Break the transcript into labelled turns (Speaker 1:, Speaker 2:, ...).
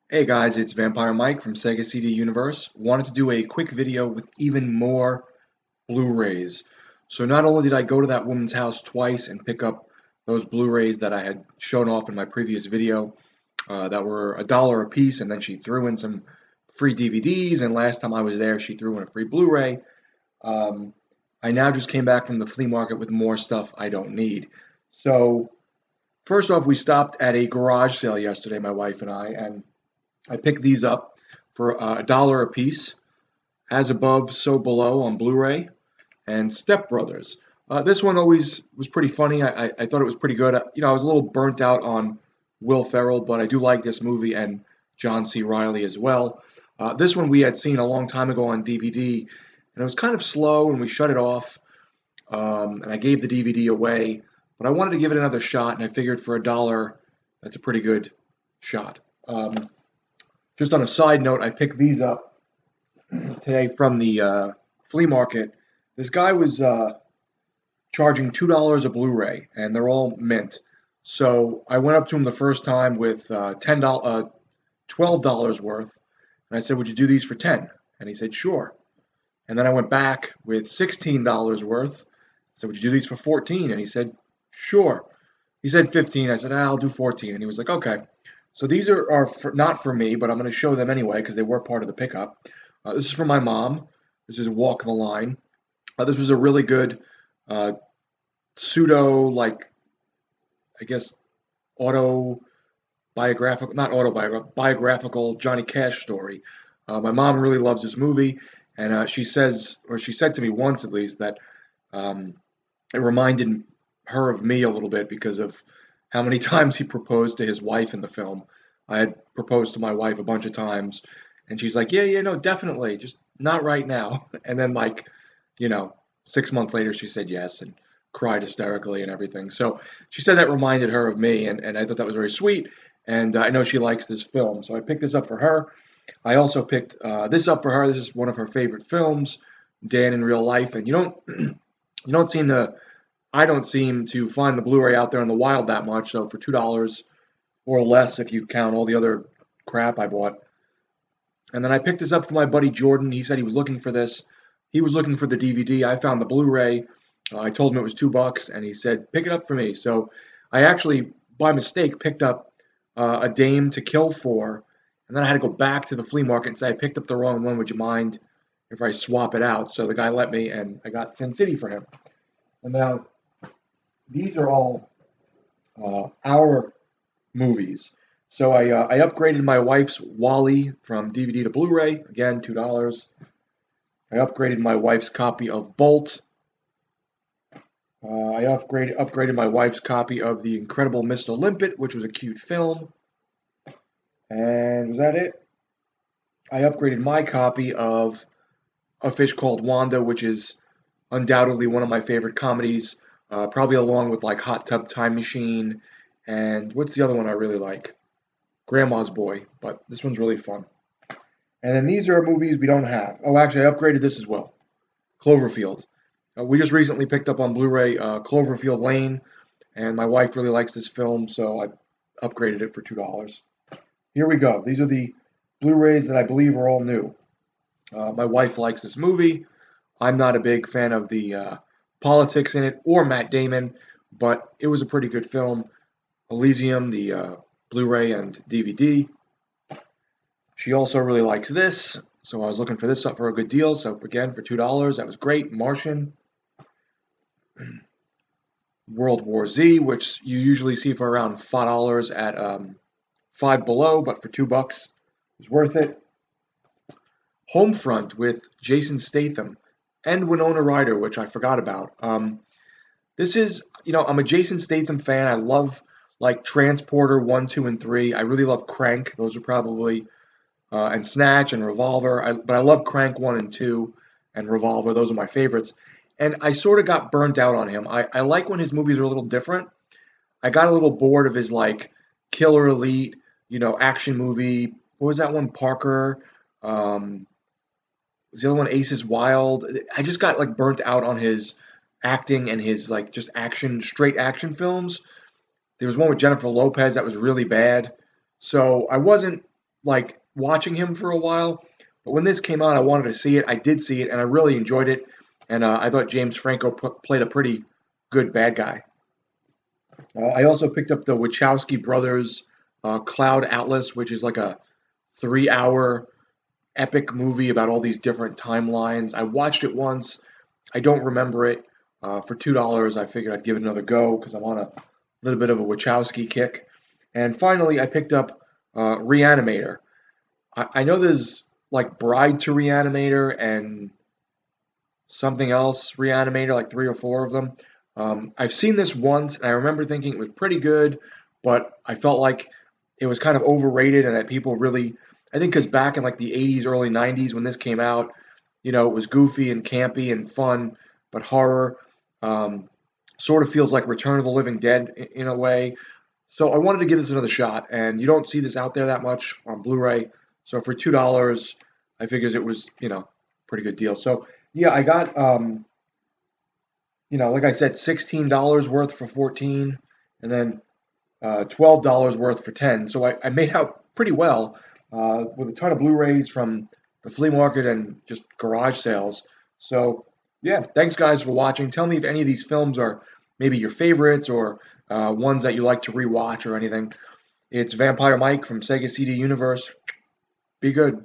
Speaker 1: Hey guys, it's Vampire Mike from Sega CD Universe. Wanted to do a quick video with even more Blu-rays. So not only did I go to that woman's house twice and pick up those Blu-rays that I had shown off in my previous video, that were $1 a piece, and then she threw in some free DVDs, and last time I was there, she threw in a free Blu-ray. Um, I now just came back from the flea market with more stuff I don't need. So first off, we stopped at a garage sale yesterday, my wife and and I picked these up for $1 a piece. As Above, So Below on Blu-ray, and Step Brothers. This one always was pretty funny. I thought it was pretty good. I was a little burnt out on Will Ferrell, but I do like this movie and John C. Reilly as well. This one we had seen a long time ago on DVD, and it was kind of slow, and we shut it off. And I gave the DVD away, but I wanted to give it another shot, and I figured for $1, that's a pretty good shot. Just on a side note, I picked these up today from the flea market. This guy was charging $2 a Blu-ray, and they're all mint. So I went up to him the first time with $12 worth, and I said, "Would you do these for 10?" And he said, "Sure." And then I went back with $16 worth. I said, "Would you do these for 14?" And he said, "Sure." He said 15. I said, "I'll do 14." And he was like, "Okay." So these are not for me, but I'm going to show them anyway because they were part of the pickup. This is for my mom. This is Walk the Line. This was a really good uh, pseudo, like, I guess, autobiographical, not autobiographical, biographical Johnny Cash story. My mom really loves this movie, and she says, or she said to me once at least, that um, it reminded her of me a little bit because of how many times he proposed to his wife in the film. I had proposed to my wife a bunch of times, and she's like, "Yeah, yeah, no, definitely, just not right now." And then, like, you know, 6 months later, she said yes and cried hysterically and everything. So she said that reminded her of me, and I thought that was very sweet. And I know she likes this film, so I picked this up for her. I also picked this up for her. This is one of her favorite films, Dan in Real Life, and you don't seem to I don't seem to find the Blu-ray out there in the wild that much. So for $2 or less, if you count all the other crap I bought, and then I picked this up for my buddy Jordan. He said he was looking for this. He was looking for the DVD. I found the Blu-ray. I told him it was $2, and he said pick it up for me. So I actually, by mistake, picked up A Dame to Kill For, and then I had to go back to the flea market and say I picked up the wrong one. Would you mind if I swap it out? So the guy let me, and I got Sin City for him. And now these are all our movies. So I upgraded my wife's Wally from DVD to Blu-ray. Again, $2. I upgraded my wife's copy of Bolt. I upgraded my wife's copy of The Incredible Mr. Limpet, which was a cute film. And was that it? I upgraded my copy of A Fish Called Wanda, which is undoubtedly one of my favorite comedies, probably along with like Hot Tub Time Machine, and what's the other one I really like? Grandma's Boy, but this one's really fun. And then these are movies we don't have. Oh, actually, I upgraded this as well. Cloverfield. We just recently picked up on Blu-ray Cloverfield Lane, and my wife really likes this film, so I upgraded it for $2. Here we go. These are the Blu-rays that I believe are all new. My wife likes this movie. I'm not a big fan of the politics in it or Matt Damon, but it was a pretty good film. Elysium, the Blu-ray and DVD. She also really likes this, so I was looking for this up for a good deal. So again, for $2, that was great. Martian, World War Z, which you usually see for around $5 at Five Below, but for $2, it's worth it. Homefront with Jason Statham and Winona Ryder, which I forgot about. This is, I'm a Jason Statham fan. I love like Transporter 1, 2, and 3. I really love Crank. Those are probably and Snatch and Revolver. But I love Crank 1 and 2 and Revolver. Those are my favorites. And I sort of got burnt out on him. I like when his movies are a little different. I got a little bored of his like Killer Elite, action movie. What was that one? Parker. Was the other one Aces Wild? I just got like burnt out on his acting and his like just action, straight action films. There was one with Jennifer Lopez that was really bad. So I wasn't, like watching him for a while, but when this came out, I wanted to see it. I did see it, and I really enjoyed it. And I thought James Franco played a pretty good bad guy. I also picked up the Wachowski brothers Cloud Atlas, which is like a 3 hour epic movie about all these different timelines. I watched it once. I don't remember it. For $2, I figured I'd give it another go because I'm on a little bit of a Wachowski kick. And finally, I picked up Reanimator. I know there's like Bride to Reanimator and something else Reanimator, like three or four of them. I've seen this once, and I remember thinking it was pretty good, but I felt like it was kind of overrated, and that people really, I think, because back in like the '80s, early '90s when this came out, it was goofy and campy and fun, but horror. Um, Sort of feels like Return of the Living Dead in a way. So I wanted to give this another shot, and you don't see this out there that much on Blu-ray. So for $2, I figures it was, pretty good deal. So yeah, I got like I said, $16 worth for 14, and then $12 worth for 10. So I made out pretty well with a ton of Blu-rays from the flea market and just garage sales. So yeah, thanks guys for watching. Tell me if any of these films are maybe your favorites or ones that you like to rewatch or anything. It's Vampire Mike from Sega CD Universe. Be good.